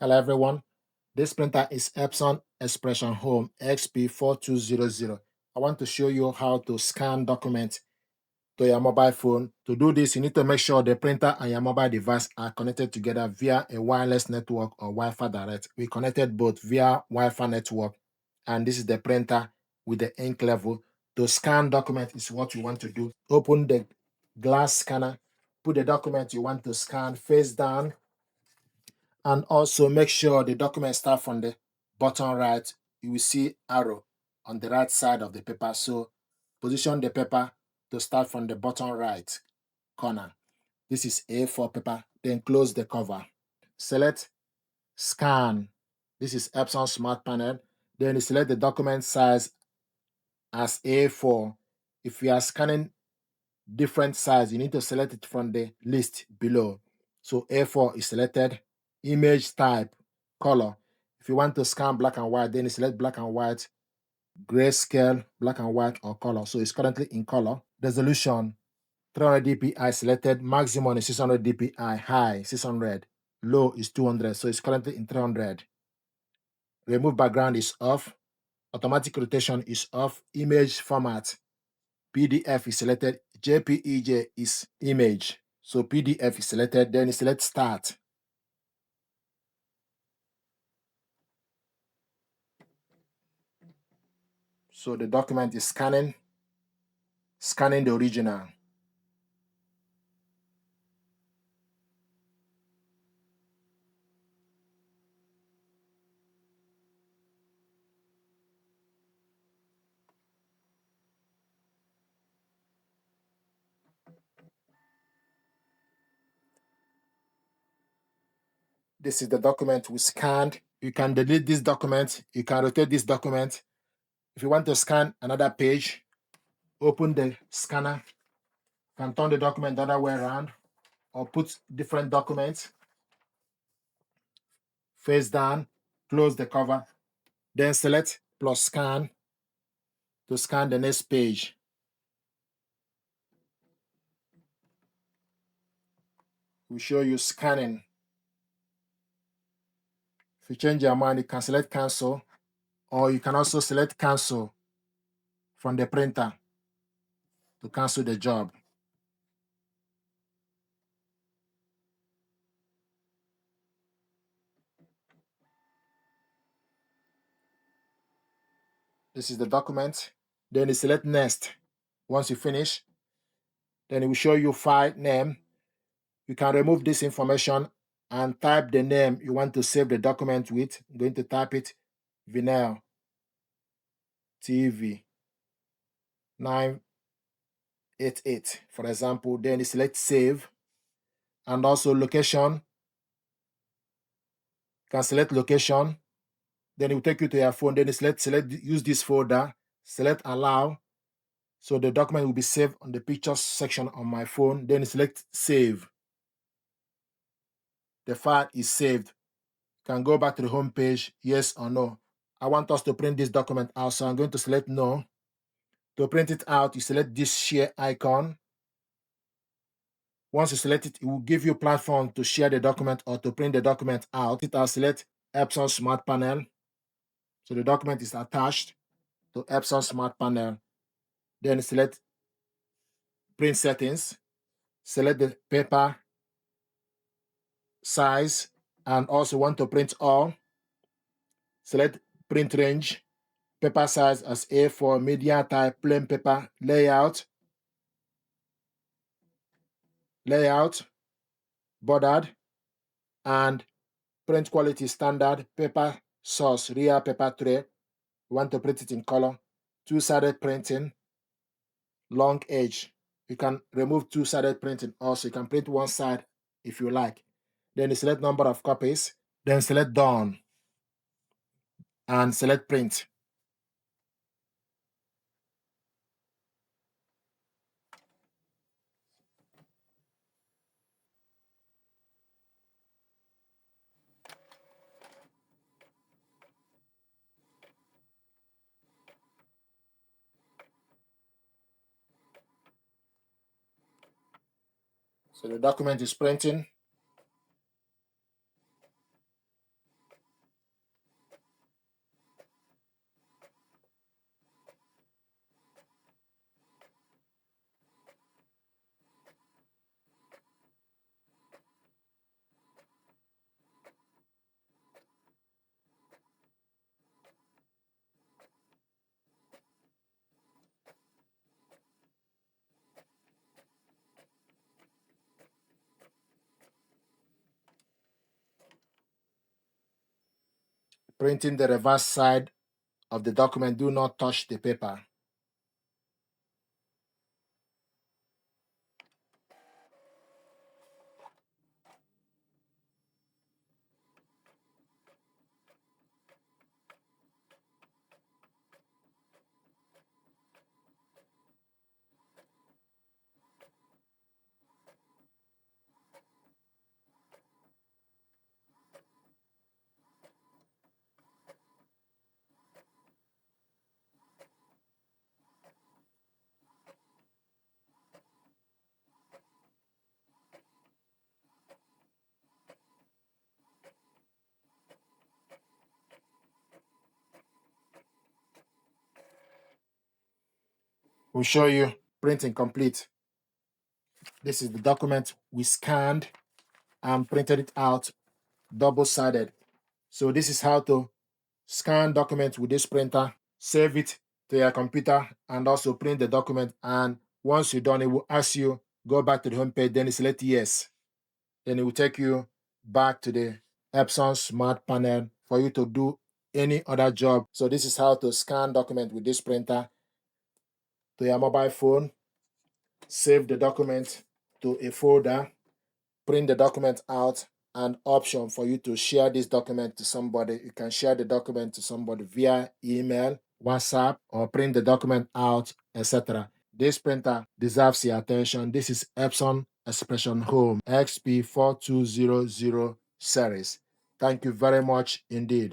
Hello everyone, this printer is Epson Expression Home XP 4200. I want to show you how to scan documents to your mobile phone. To do this, you need to make sure the printer and your mobile device are connected together via a wireless network or Wi-Fi direct. We connected both via Wi-Fi network, and this is the printer with the ink level. To scan document is what you want to do. Open the glass scanner, put the document you want to scan face down, and also make sure the document start from the bottom right. You will see arrow on the right side of the paper. So position the paper to start from the bottom right corner. This is A4 paper. Then close the cover. Select scan. This is Epson Smart Panel. Then you select the document size as A4. If you are scanning different size, you need to select it from the list below. So A4 is selected. Image type, color. If you want to scan black and white, then you select black and white, grayscale, black and white, or color. So it's currently in color. Resolution 300 dpi selected. Maximum is 600 dpi. High 600. Low is 200. So it's currently in 300. Remove background is off. Automatic rotation is off. Image format, PDF is selected. JPEG is image. So PDF is selected. Then you select start. So the document is scanning the original. This is the document we scanned. You can delete this document. You can rotate this document. If you want to scan another page, open the scanner. You can turn the document the other way around or put different documents face down, close the cover, then select plus scan to scan the next page. We show you scanning. If you change your mind, you can select cancel, or you can also select cancel from the printer to cancel the job. This is the document. Then you select next. Once you finish, then it will show you file name. You can remove this information and type the name you want to save the document with. I'm going to type it vinyl TV 988, for example. Then you select save, and also location. You can select location. Then it will take you to your phone. Then you select use this folder, select allow. So the document will be saved on the pictures section on my phone. Then select save. The file is saved. You can go back to the home page, yes or no. I want us to print this document out, so I'm going to select no. To print it out, you select this share icon. Once you select it, it will give you a platform to share the document or to print the document out. I'll select Epson Smart Panel. So the document is attached to Epson Smart Panel. Then select print settings. Select the paper size, and also want to print all. Select print range, paper size as A4, media type, plain paper, layout, bordered, and print quality standard, paper source, real paper tray. We want to print it in color. Two-sided printing, long edge. You can remove two-sided printing also. You can print one side if you like. Then you select number of copies. Then select done and select print. So the document is printing. Printing the reverse side of the document, do not touch the paper. We'll show you printing complete. This is the document we scanned and printed it out double-sided. So this is how to scan document with this printer, save it to your computer, and also print the document. And once you're done, it will ask you, go back to the home page, then you select yes. Then it will take you back to the Epson Smart Panel for you to do any other job. So this is how to scan document with this printer to your mobile phone, save the document to a folder, print the document out, and option for you to share this document to somebody. You can share the document to somebody via email, WhatsApp, or print the document out, etc. This printer deserves your attention. This is Epson Expression Home XP 4200 series. Thank you very much indeed.